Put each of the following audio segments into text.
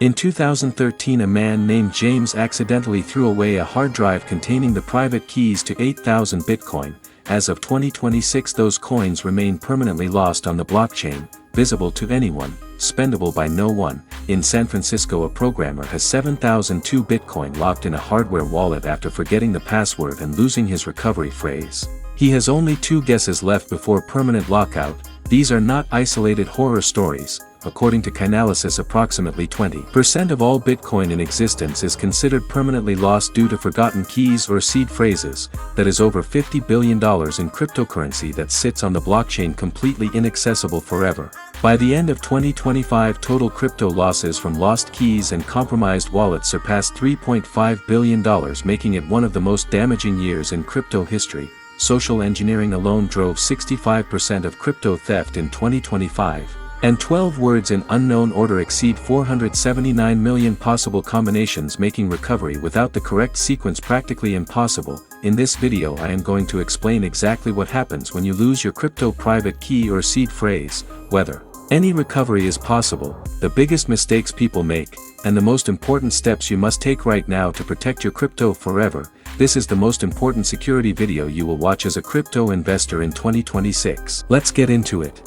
In 2013, a man named James accidentally threw away a hard drive containing the private keys to 8,000 Bitcoin. As of 2026, those coins remain permanently lost on the blockchain, visible to anyone, spendable by no one. In San Francisco, a programmer has 7,002 Bitcoin locked in a hardware wallet after forgetting the password and losing his recovery phrase. He has only 2 guesses left before permanent lockout. These are not isolated horror stories. According to Chainalysis, approximately 20% of all Bitcoin in existence is considered permanently lost due to forgotten keys or seed phrases. That is over $50 billion in cryptocurrency that sits on the blockchain completely inaccessible forever. By the end of 2025, total crypto losses from lost keys and compromised wallets surpassed $3.5 billion, making it one of the most damaging years in crypto history. Social engineering alone drove 65% of crypto theft in 2025. And 12 words in unknown order exceed 479 million possible combinations, making recovery without the correct sequence practically impossible. In this video, I am going to explain exactly what happens when you lose your crypto private key or seed phrase, whether any recovery is possible, the biggest mistakes people make, and the most important steps you must take right now to protect your crypto forever. This is the most important security video you will watch as a crypto investor in 2026. Let's get into it.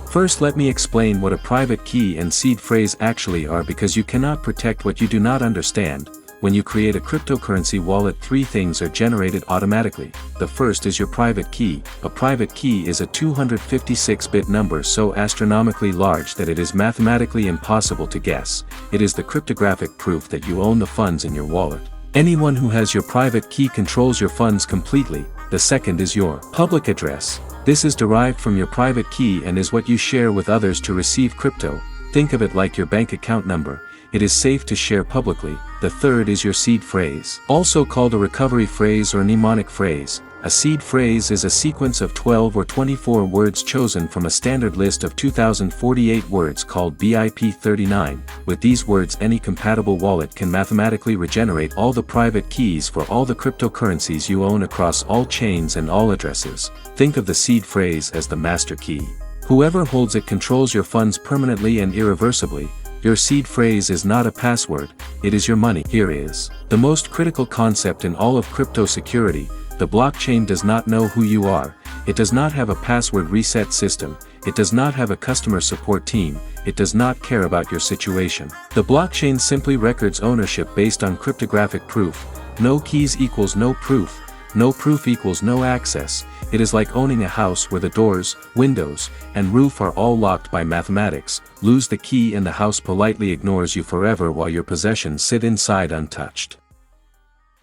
First, let me explain what a private key and seed phrase actually are, because you cannot protect what you do not understand. When you create a cryptocurrency wallet, 3 things are generated automatically. The first is your private key. A private key is a 256-bit number so astronomically large that it is mathematically impossible to guess. It is the cryptographic proof that you own the funds in your wallet. Anyone who has your private key controls your funds completely. The second is your public address. This is derived from your private key and is what you share with others to receive crypto. Think of it like your bank account number. It is safe to share publicly. The third is your seed phrase, also called a recovery phrase or mnemonic phrase. A seed phrase is a sequence of 12 or 24 words chosen from a standard list of 2048 words called BIP39. With these words, any compatible wallet can mathematically regenerate all the private keys for all the cryptocurrencies you own across all chains and all addresses. Think of the seed phrase as the master key. Whoever holds it controls your funds permanently and irreversibly. Your seed phrase is not a password, it is your money. Here is the most critical concept in all of crypto security. The blockchain does not know who you are. It does not have a password reset system. It does not have a customer support team. It does not care about your situation. The blockchain simply records ownership based on cryptographic proof. No keys equals no proof. No proof equals no access. It is like owning a house where the doors, windows, and roof are all locked by mathematics. Lose the key and the house politely ignores you forever while your possessions sit inside untouched.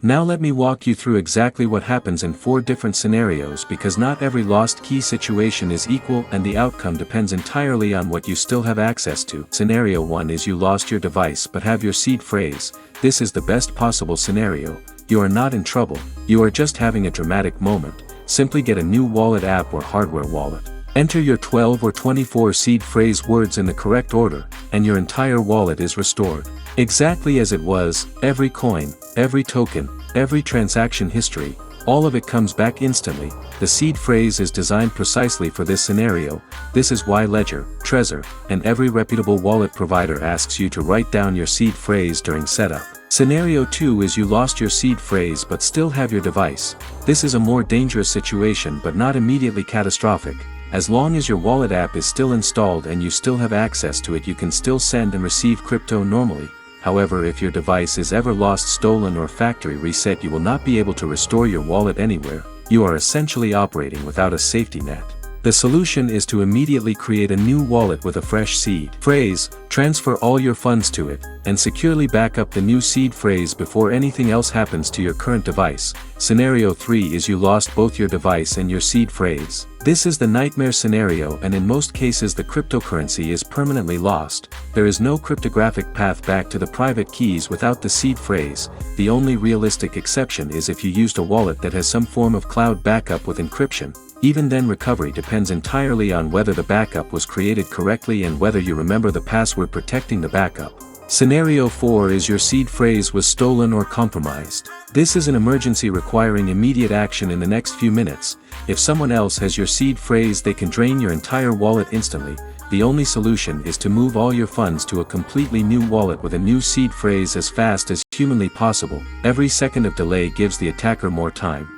Now let me walk you through exactly what happens in 4 different scenarios, because not every lost key situation is equal and the outcome depends entirely on what you still have access to. Scenario 1 is you lost your device but have your seed phrase. This is the best possible scenario. You are not in trouble, you are just having a dramatic moment. Simply get a new wallet app or hardware wallet. Enter your 12 or 24 seed phrase words in the correct order, and your entire wallet is restored. Exactly as it was, every coin, every token, every transaction history, all of it comes back instantly. The seed phrase is designed precisely for this scenario. This is why Ledger, Trezor, and every reputable wallet provider asks you to write down your seed phrase during setup. Scenario 2 is you lost your seed phrase but still have your device. This is a more dangerous situation but not immediately catastrophic. As long as your wallet app is still installed and you still have access to it, you can still send and receive crypto normally. However, if your device is ever lost, stolen, or factory reset, you will not be able to restore your wallet anywhere. You are essentially operating without a safety net. The solution is to immediately create a new wallet with a fresh seed phrase, transfer all your funds to it, and securely back up the new seed phrase before anything else happens to your current device. Scenario 3 is you lost both your device and your seed phrase. This is the nightmare scenario, and in most cases the cryptocurrency is permanently lost. There is no cryptographic path back to the private keys without the seed phrase. The only realistic exception is if you used a wallet that has some form of cloud backup with encryption. Even then, recovery depends entirely on whether the backup was created correctly and whether you remember the password protecting the backup. Scenario 4 is your seed phrase was stolen or compromised. This is an emergency requiring immediate action in the next few minutes. If someone else has your seed phrase, they can drain your entire wallet instantly. the only solution is to move all your funds to a completely new wallet with a new seed phrase as fast as humanly possible. Every second of delay gives the attacker more time.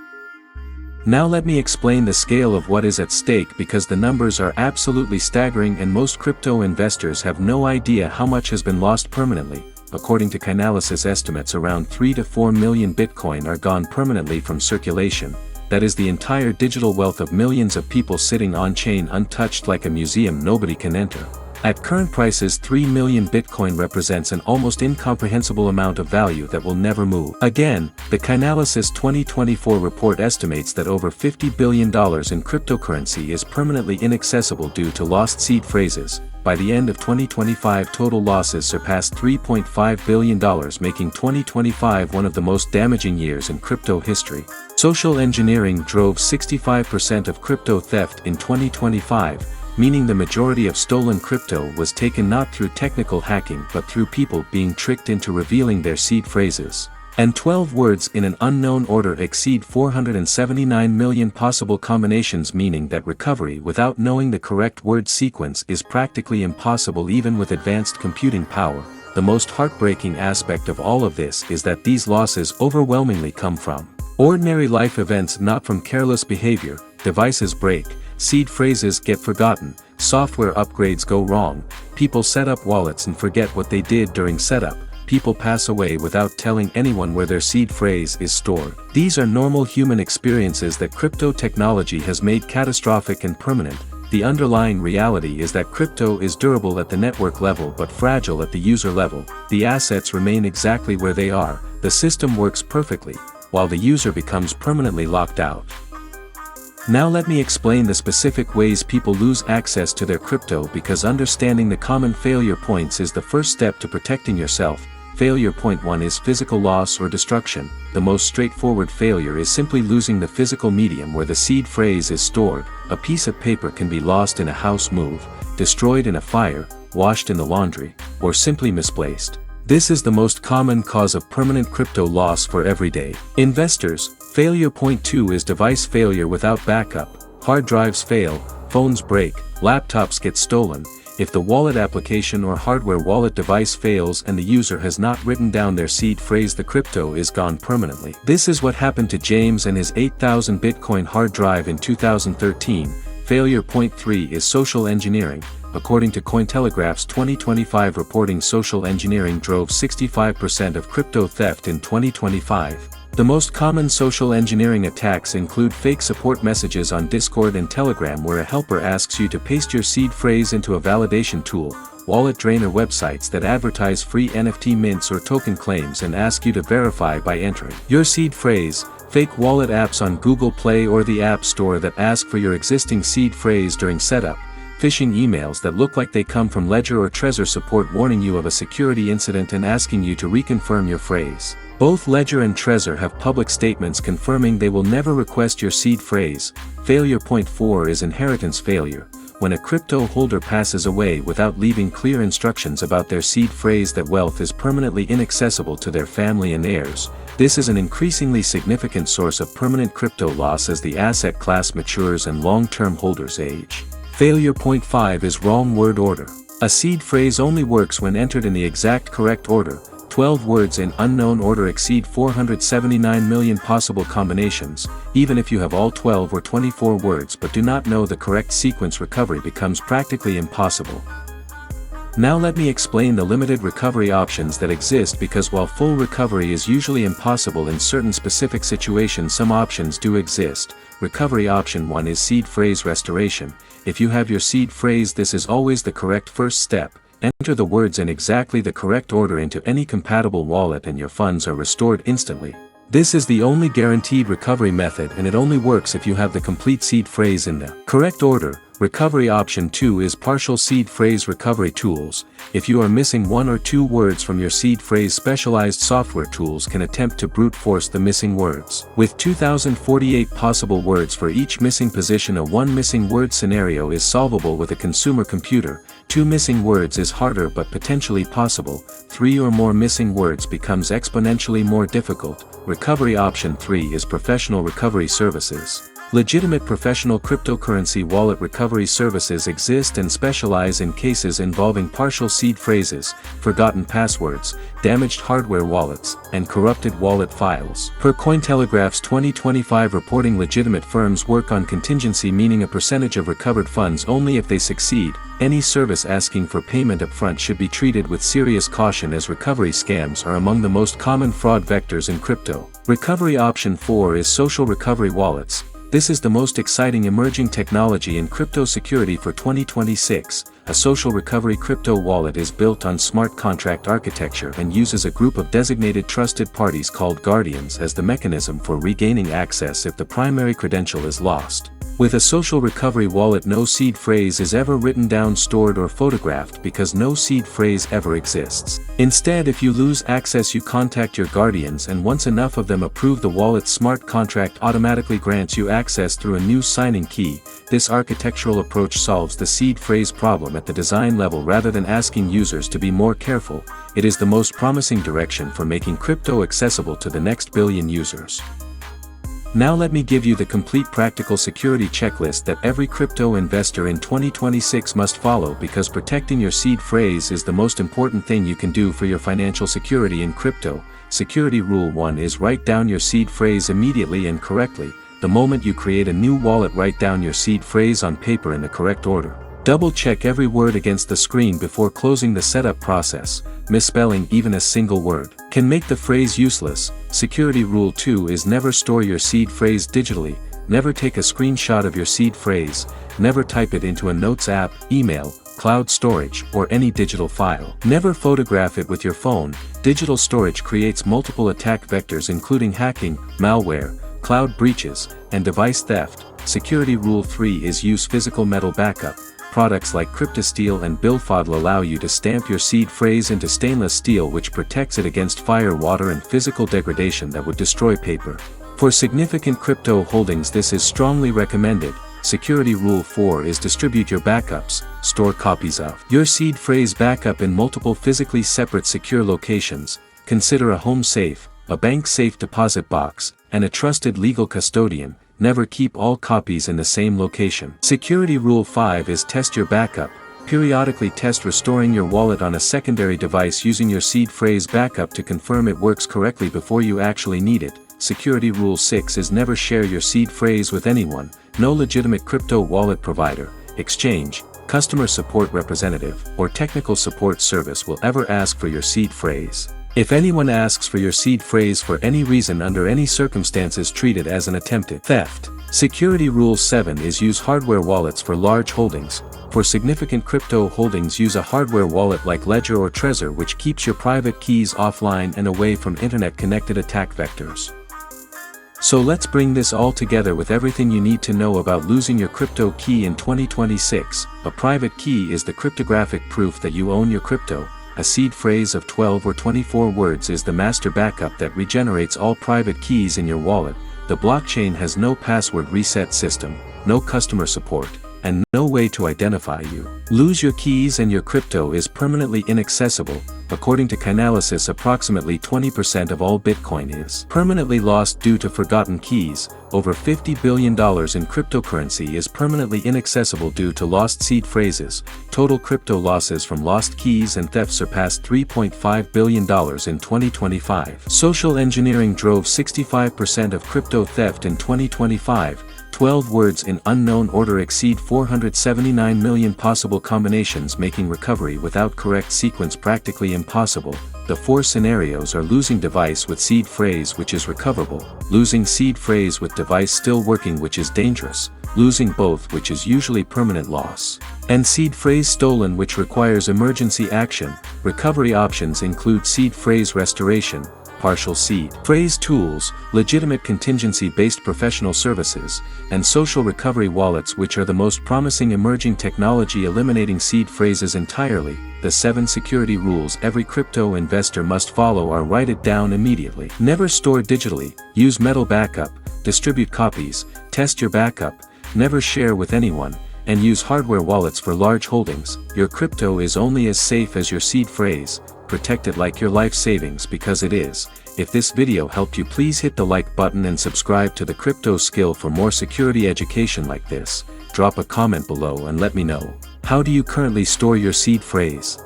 Now let me explain the scale of what is at stake, because the numbers are absolutely staggering and most crypto investors have no idea how much has been lost permanently. According to Chainalysis estimates, around 3 to 4 million Bitcoin are gone permanently from circulation. That is the entire digital wealth of millions of people sitting on-chain untouched like a museum nobody can enter. At current prices, 3 million Bitcoin represents an almost incomprehensible amount of value that will never move. Again, the Chainalysis 2024 report estimates that over $50 billion in cryptocurrency is permanently inaccessible due to lost seed phrases. By the end of 2025, total losses surpassed $3.5 billion, making 2025 one of the most damaging years in crypto history. Social engineering drove 65% of crypto theft in 2025, meaning the majority of stolen crypto was taken not through technical hacking but through people being tricked into revealing their seed phrases. And 12 words in an unknown order exceed 479 million possible combinations, meaning that recovery without knowing the correct word sequence is practically impossible even with advanced computing power. The most heartbreaking aspect of all of this is that these losses overwhelmingly come from ordinary life events, not from careless behavior. Devices break, seed phrases get forgotten, software upgrades go wrong, people set up wallets and forget what they did during setup, people pass away without telling anyone where their seed phrase is stored. These are normal human experiences that crypto technology has made catastrophic and permanent. The underlying reality is that crypto is durable at the network level but fragile at the user level. The assets remain exactly where they are, the system works perfectly, while the user becomes permanently locked out. Now let me explain the specific ways people lose access to their crypto, because understanding the common failure points is the first step to protecting yourself. Failure point 1 is physical loss or destruction. The most straightforward failure is simply losing the physical medium where the seed phrase is stored. A piece of paper can be lost in a house move, destroyed in a fire, washed in the laundry, or simply misplaced. This is the most common cause of permanent crypto loss for everyday investors. Failure point 2 is device failure without backup. Hard drives fail, phones break, laptops get stolen. If the wallet application or hardware wallet device fails and the user has not written down their seed phrase, the crypto is gone permanently. This is what happened to James and his 8,000 Bitcoin hard drive in 2013. Failure point 3 is social engineering. According to Cointelegraph's 2025 reporting, social engineering drove 65% of crypto theft in 2025. The most common social engineering attacks include fake support messages on Discord and Telegram where a helper asks you to paste your seed phrase into a validation tool, wallet drainer websites that advertise free NFT mints or token claims and ask you to verify by entering your seed phrase, fake wallet apps on Google Play or the App Store that ask for your existing seed phrase during setup, phishing emails that look like they come from Ledger or Trezor support warning you of a security incident and asking you to reconfirm your phrase. Both Ledger and Trezor have public statements confirming they will never request your seed phrase. Failure point 4 is inheritance failure. When a crypto holder passes away without leaving clear instructions about their seed phrase, that wealth is permanently inaccessible to their family and heirs. This is an increasingly significant source of permanent crypto loss as the asset class matures and long-term holders age. Failure point 5 is wrong word order. A seed phrase only works when entered in the exact correct order. 12 words in unknown order exceed 479 million possible combinations. Even if you have all 12 or 24 words but do not know the correct sequence, recovery becomes practically impossible. Now let me explain the limited recovery options that exist, because while full recovery is usually impossible in certain specific situations, some options do exist. Recovery option 1 is seed phrase restoration. If you have your seed phrase, this is always the correct first step. Enter the words in exactly the correct order into any compatible wallet and your funds are restored instantly. This is the only guaranteed recovery method, and it only works if you have the complete seed phrase in the correct order. Recovery option 2 is partial seed phrase recovery tools. If you are missing 1 or 2 words from your seed phrase, specialized software tools can attempt to brute force the missing words. With 2048 possible words for each missing position, a 1 missing word scenario is solvable with a consumer computer. 2 missing words is harder but potentially possible. 3 or more missing words becomes exponentially more difficult. Recovery option 3 is professional recovery services. Legitimate professional cryptocurrency wallet recovery services exist and specialize in cases involving partial seed phrases, forgotten passwords, damaged hardware wallets, and corrupted wallet files. Per Cointelegraph's 2025 reporting, legitimate firms work on contingency, meaning a percentage of recovered funds only if they succeed. Any service asking for payment upfront should be treated with serious caution, as recovery scams are among the most common fraud vectors in crypto. Recovery option 4 is social recovery wallets. This is the most exciting emerging technology in crypto security for 2026. A social recovery crypto wallet is built on smart contract architecture and uses a group of designated trusted parties called guardians as the mechanism for regaining access if the primary credential is lost. With a social recovery wallet, no seed phrase is ever written down, stored, or photographed, because no seed phrase ever exists. Instead, if you lose access, you contact your guardians, and once enough of them approve the wallet's smart contract automatically grants you access through a new signing key. This architectural approach solves the seed phrase problem at the design level rather than asking users to be more careful. It is the most promising direction for making crypto accessible to the next billion users. Now let me give you the complete practical security checklist that every crypto investor in 2026 must follow, because protecting your seed phrase is the most important thing you can do for your financial security in crypto. Security Rule 1 is write down your seed phrase immediately and correctly. The moment you create a new wallet, write down your seed phrase on paper in the correct order. Double-check every word against the screen before closing the setup process. Misspelling even a single word can make the phrase useless. Security Rule 2 is never store your seed phrase digitally. Never take a screenshot of your seed phrase. Never type it into a notes app, email, cloud storage, or any digital file. Never photograph it with your phone. Digital storage creates multiple attack vectors, including hacking, malware, cloud breaches, and device theft. Security Rule 3 is use physical metal backup. Products like CryptoSteel and Billfodl allow you to stamp your seed phrase into stainless steel, which protects it against fire, water, and physical degradation that would destroy paper. For significant crypto holdings, this is strongly recommended. Security Rule 4 is distribute your backups. Store copies of your seed phrase backup in multiple physically separate secure locations. Consider a home safe, a bank safe deposit box, and a trusted legal custodian. Never keep all copies in the same location. Security Rule 5 is test your backup. Periodically test restoring your wallet on a secondary device using your seed phrase backup to confirm it works correctly before you actually need it. Security Rule 6 is never share your seed phrase with anyone. No legitimate crypto wallet provider, exchange, customer support representative, or technical support service will ever ask for your seed phrase. If anyone asks for your seed phrase for any reason under any circumstances, treat it as an attempted theft. Security Rule 7 is use hardware wallets for large holdings. For significant crypto holdings, use a hardware wallet like Ledger or Trezor, which keeps your private keys offline and away from internet-connected attack vectors. So let's bring this all together with everything you need to know about losing your crypto key in 2026. A private key is the cryptographic proof that you own your crypto. A seed phrase of 12 or 24 words is the master backup that regenerates all private keys in your wallet. The blockchain has no password reset system, no customer support, and no way to identify you. Lose your keys and your crypto is permanently inaccessible. According to Chainalysis, approximately 20% of all Bitcoin is permanently lost due to forgotten keys. Over $50 billion in cryptocurrency is permanently inaccessible due to lost seed phrases. Total crypto losses from lost keys and theft surpassed $3.5 billion in 2025. Social engineering drove 65% of crypto theft in 2025. 12 words in unknown order exceed 479 million possible combinations, making recovery without correct sequence practically impossible. The 4 scenarios are losing device with seed phrase, which is recoverable; losing seed phrase with device still working, which is dangerous; losing both, which is usually permanent loss; and seed phrase stolen, which requires emergency action. Recovery options include seed phrase restoration, partial seed phrase tools, legitimate contingency-based professional services, and social recovery wallets, which are the most promising emerging technology eliminating seed phrases entirely. The 7 security rules every crypto investor must follow are: write it down immediately, never store digitally, use metal backup, distribute copies, test your backup, never share with anyone, and use hardware wallets for large holdings. Your crypto is only as safe as your seed phrase. protect it like your life savings, because it is. If this video helped you, please hit the like button and subscribe to the Crypto Skill for more security education like this. Drop a comment below and let me know. How do you currently store your seed phrase?